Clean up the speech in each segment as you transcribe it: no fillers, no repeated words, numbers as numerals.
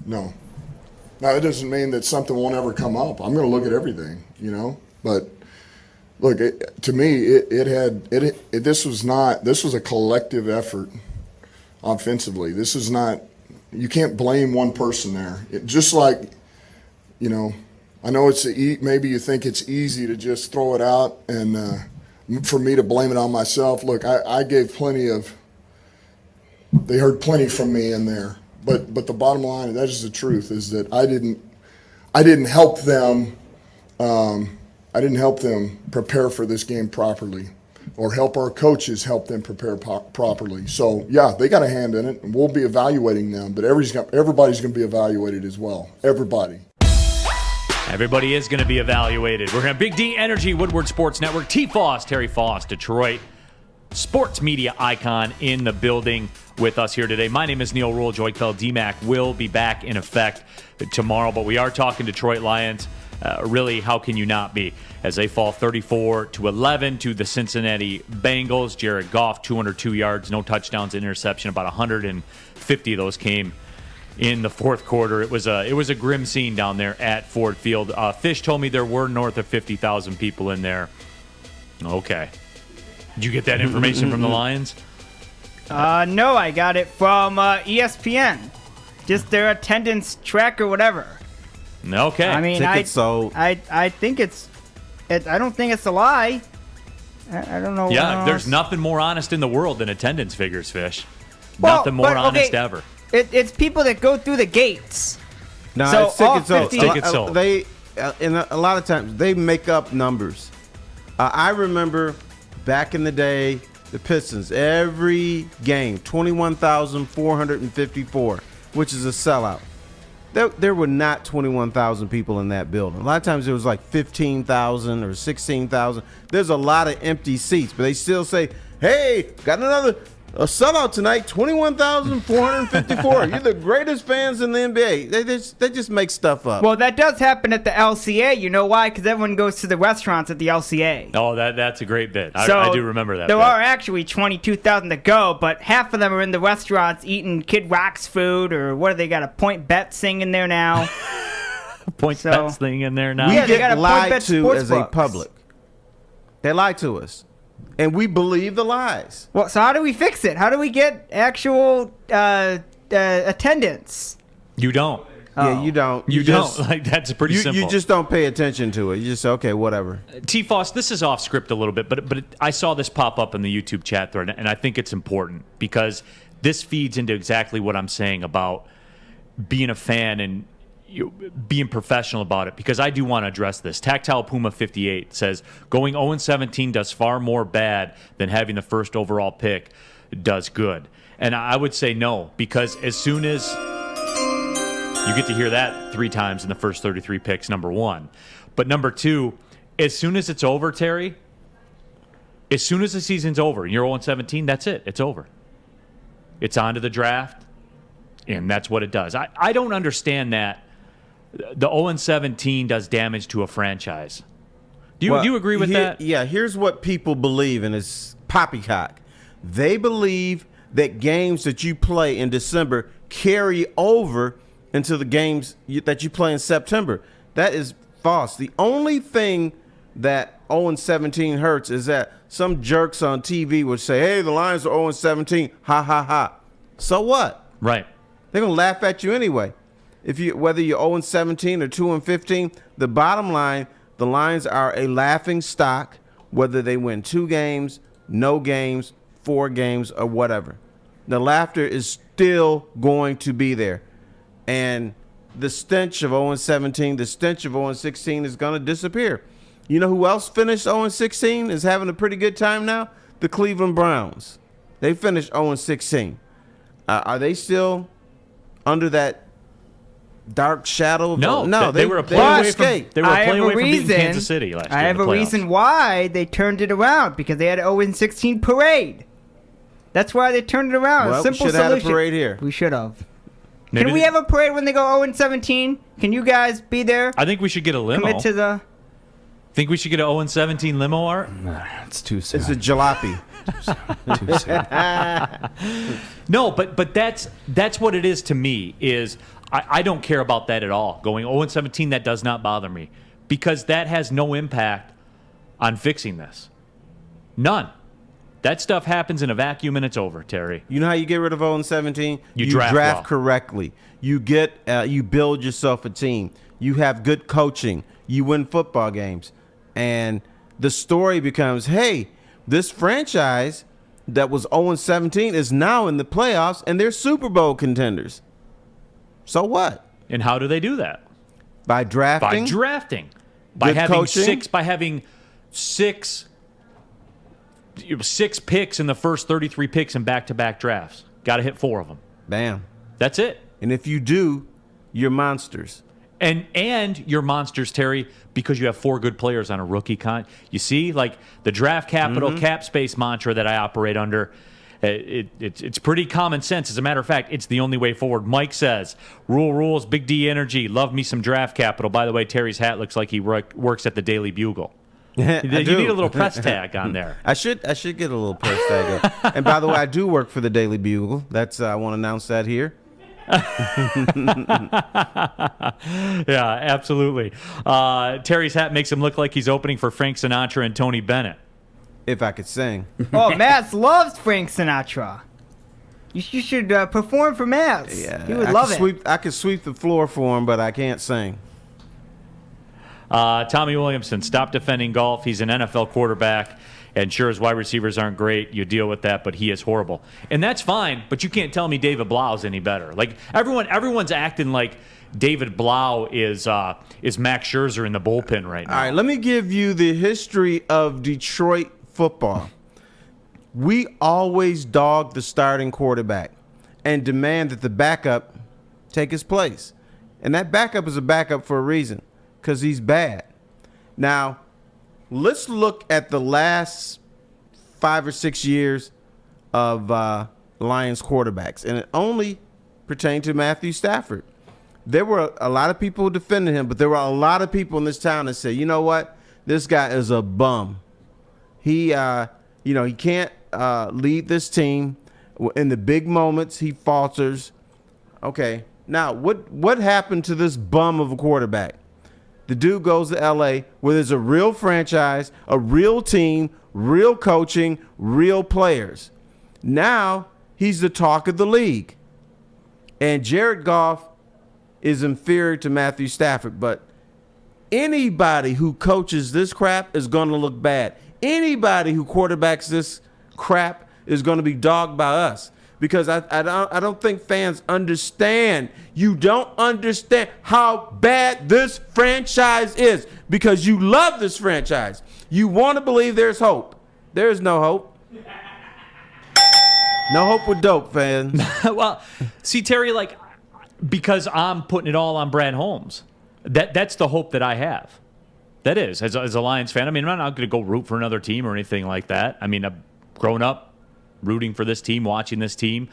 No. Now, it doesn't mean that something won't ever come up. I'm going to look at everything, But look, to me, this was a collective effort offensively. This is not. You can't blame one person there. Just like, I know maybe you think it's easy to just throw it out and for me to blame it on myself. Look, I gave they heard plenty from me in there. But the bottom line, that is the truth, is that I didn't help them. I didn't help them prepare for this game properly, or help our coaches help them prepare properly. So yeah, they got a hand in it, and we'll be evaluating them. But everybody's going to be evaluated as well. Everybody. Everybody is going to be evaluated. We're going to Big D Energy, Woodward Sports Network, T. Foss, Terry Foss, Detroit sports media icon in the building with us here today. My name is Neil Rule. Joy Bell DMAC will be back in effect tomorrow, but we are talking Detroit Lions. Really, how can you not be? As they fall 34-11 to the Cincinnati Bengals. Jared Goff, 202 yards, no touchdowns, interception. About 150 of those came in the fourth quarter. It was a grim scene down there at Ford Field. Fish told me there were north of 50,000 people in there. Okay. Did you get that information from the Lions? No, I got it from ESPN. Just their attendance track or whatever. Okay. I mean, I think I don't think it's a lie. I don't know. Yeah, there's nothing more honest in the world than attendance figures, Fish. Nothing more honest ever. It's people that go through the gates. No, so it's ticket all sold. They, a lot of times, they make up numbers. I remember back in the day, the Pistons, every game, 21,454, which is a sellout. There were not 21,000 people in that building. A lot of times it was like 15,000 or 16,000. There's a lot of empty seats, but they still say, hey, got another sellout tonight, 21,454. You're the greatest fans in the NBA. They just make stuff up. Well, that does happen at the LCA. You know why? Because everyone goes to the restaurants at the LCA. Oh, that's a great bit. I do remember that. There bit. are actually 22,000 to go, but half of them are in the restaurants eating Kid Rock's food, or what do they got, a Point Bet thing in there now? Point Bet's thing in there now? We they get got a lied Point Bet to as a sportsbooks. public. They lie to us. And we believe the lies. Well, so how do we fix it? How do we get actual attendance? You don't. Yeah, you don't. You don't. Like, that's pretty simple. You just don't pay attention to it. You just say, okay, whatever. T-Foss, this is off script a little bit, but I saw this pop up in the YouTube chat thread, and I think it's important because this feeds into exactly what I'm saying about being a fan and being professional about it, because I do want to address this. Tactile Puma 58 says going 0-17 does far more bad than having the first overall pick does good. And I would say no, because as soon as you get to hear that 3 times in the first 33 picks, number one. But number two, as soon as it's over, Terry, as soon as the season's over and you're 0-17, that's it. It's over. It's on to the draft, and that's what it does. I don't understand that the 0-17 does damage to a franchise. Do you agree with that? Yeah, here's what people believe, and it's poppycock. They believe that games that you play in December carry over into the games that you play in September. That is false. The only thing that 0-17 hurts is that some jerks on TV would say, hey, the Lions are 0-17, ha, ha, ha. So what? Right. They're going to laugh at you anyway. Whether you're 0-17 or 2-15, the bottom line, the Lions are a laughing stock, whether they win 2 games, no games, 4 games, or whatever. The laughter is still going to be there. And the stench of 0-17, the stench of 0-16 is going to disappear. You know who else finished 0-16 is having a pretty good time now? The Cleveland Browns. They finished 0-16. Are they still under that dark shadow? No, they were a play away from beating Kansas City last year. I have a reason why they turned it around, because they had an 0-16 parade. That's why they turned it around. Well, Simple we should have solution. had a parade here. We should have. Can we have a parade when they go 0-17? Can you guys be there? I think we should get a limo. Commit to the... Think we should get an 0-17 limo, Art? It's too soon. It's a jalopy. Too soon. No, but that's what it is to me. Is I don't care about that at all. Going 0-17, that does not bother me because that has no impact on fixing this. None. That stuff happens in a vacuum and it's over, Terry. You know how you get rid of 0-17? You draft well. Correctly. You build yourself a team. You have good coaching. You win football games. And the story becomes, hey, this franchise that was 0-17 is now in the playoffs and they're Super Bowl contenders. So what? And how do they do that? By drafting. By having coaching. six picks in the first 33 picks in back-to-back drafts. Got to hit 4 of them. Bam. That's it. And if you do, you're monsters. And you're monsters, Terry, because you have 4 good players on a rookie con. You see, like the draft capital cap space mantra that I operate under, it's pretty common sense. As a matter of fact, it's the only way forward. Mike says, rules, Big D energy, love me some draft capital. By the way, Terry's hat looks like he works at the Daily Bugle. You need a little press tag on there. I should get a little press tag. And by the way, I do work for the Daily Bugle. That's I want to announce that here. Yeah, absolutely. Terry's hat makes him look like he's opening for Frank Sinatra and Tony Bennett. If I could sing. Oh, Matt loves Frank Sinatra. You should perform for Matt. Yeah, he would love it. I could sweep the floor for him, but I can't sing. Tommy Williamson, stop defending golf. He's an NFL quarterback. And sure, his wide receivers aren't great. You deal with that, but he is horrible. And that's fine, but you can't tell me David Blau's any better. Like everyone's acting like David Blau is Max Scherzer in the bullpen right now. All right, let me give you the history of Detroit football. We always dog the starting quarterback and demand that the backup take his place. And that backup is a backup for a reason, because he's bad. Now, let's look at the last 5 or 6 years of Lions quarterbacks, and it only pertained to Matthew Stafford. There were a lot of people who defended him, but there were a lot of people in this town that said, you know what, this guy is a bum. He can't lead this team. In the big moments, he falters. Okay, now what happened to this bum of a quarterback? The dude goes to L.A. where there's a real franchise, a real team, real coaching, real players. Now he's the talk of the league. And Jared Goff is inferior to Matthew Stafford, but anybody who coaches this crap is going to look bad. Anybody who quarterbacks this crap is going to be dogged by us. Because I don't think fans understand. You don't understand how bad this franchise is because you love this franchise. You want to believe there's hope. There's no hope. No hope with dope, fans. Well, see, Terry, because I'm putting it all on Brad Holmes. That's the hope that I have. That is, as a Lions fan. I mean, I'm not going to go root for another team or anything like that. I mean, I've grown up rooting for this team, watching this team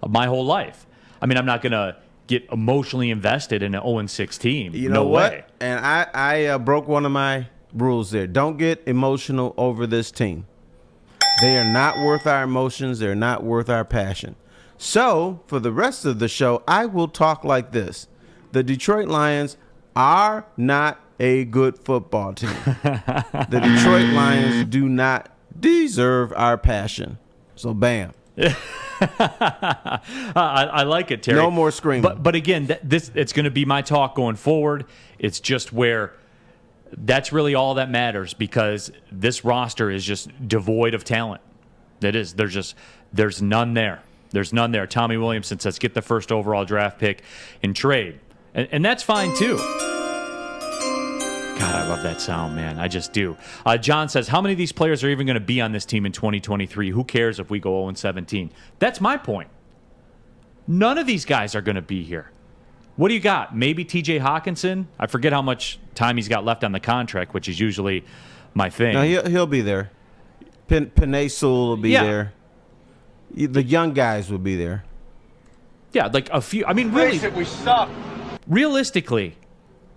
my whole life. I mean, I'm not going to get emotionally invested in an 0-6 team. You know no what? way. And I broke one of my rules there. Don't get emotional over this team. They are not worth our emotions. They're not worth our passion. So, for the rest of the show, I will talk like this. The Detroit Lions are not a good football team. The Detroit Lions do not deserve our passion. So, bam. I like it, Terry. No more screaming. But again, it's going to be my talk going forward. It's just where that's really all that matters because this roster is just devoid of talent. It is. There's none there. There's none there. Tommy Williamson says, get the first overall draft pick and trade. And that's fine, too. God, I love that sound, man. I just do. John says, how many of these players are even going to be on this team in 2023? Who cares if we go 0-17? That's my point. None of these guys are going to be here. What do you got? Maybe T.J. Hawkinson? I forget how much time he's got left on the contract, which is usually my thing. No, he'll be there. Penei Sewell will be there. The young guys will be there. Yeah, like a few. I mean, really. We suck. Realistically,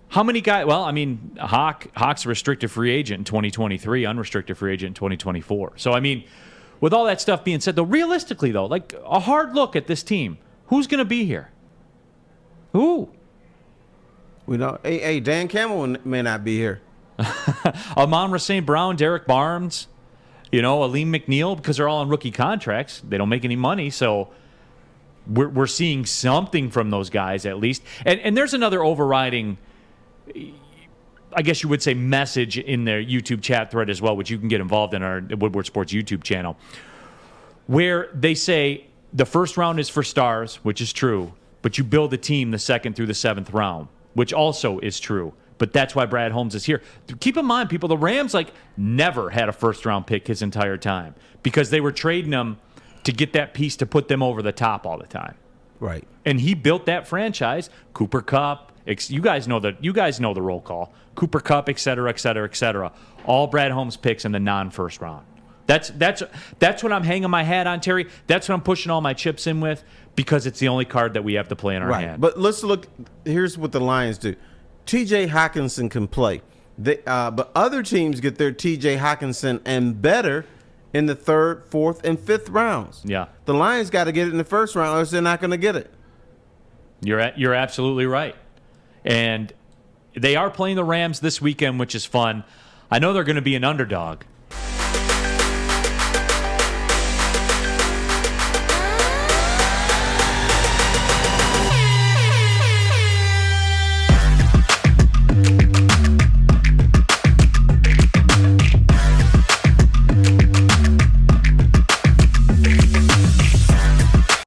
how many guys? Well, I mean, Hawk's a restricted free agent in 2023, unrestricted free agent in 2024. So, I mean, with all that stuff being said, though, realistically, though, like a hard look at this team, who's going to be here? Who? We know. Hey, Dan Campbell may not be here. Amon-Ra St. Brown, Derek Barnes, Aleem McNeil, because they're all on rookie contracts. They don't make any money, so we're seeing something from those guys at least. And there's another overriding, I guess you would say, message in their YouTube chat thread as well, which you can get involved in our Woodward Sports YouTube channel, where they say the first round is for stars, which is true, but you build a team the second through the seventh round, which also is true. But that's why Brad Holmes is here. Keep in mind, people, the Rams never had a first-round pick his entire time because they were trading him to get that piece to put them over the top all the time. Right. And he built that franchise. Cooper Kupp, you guys know the roll call. Cooper Kupp, et cetera, et cetera, et cetera. All Brad Holmes picks in the non-first round. That's what I'm hanging my hat on, Terry. That's what I'm pushing all my chips in with because it's the only card that we have to play in our hand. But let's look. Here's what the Lions do. T.J. Hockenson can play. But other teams get their T.J. Hockenson and better in the third, fourth, and fifth rounds. Yeah. The Lions got to get it in the first round, or else they're not going to get it. You're absolutely right. And they are playing the Rams this weekend, which is fun. I know they're going to be an underdog,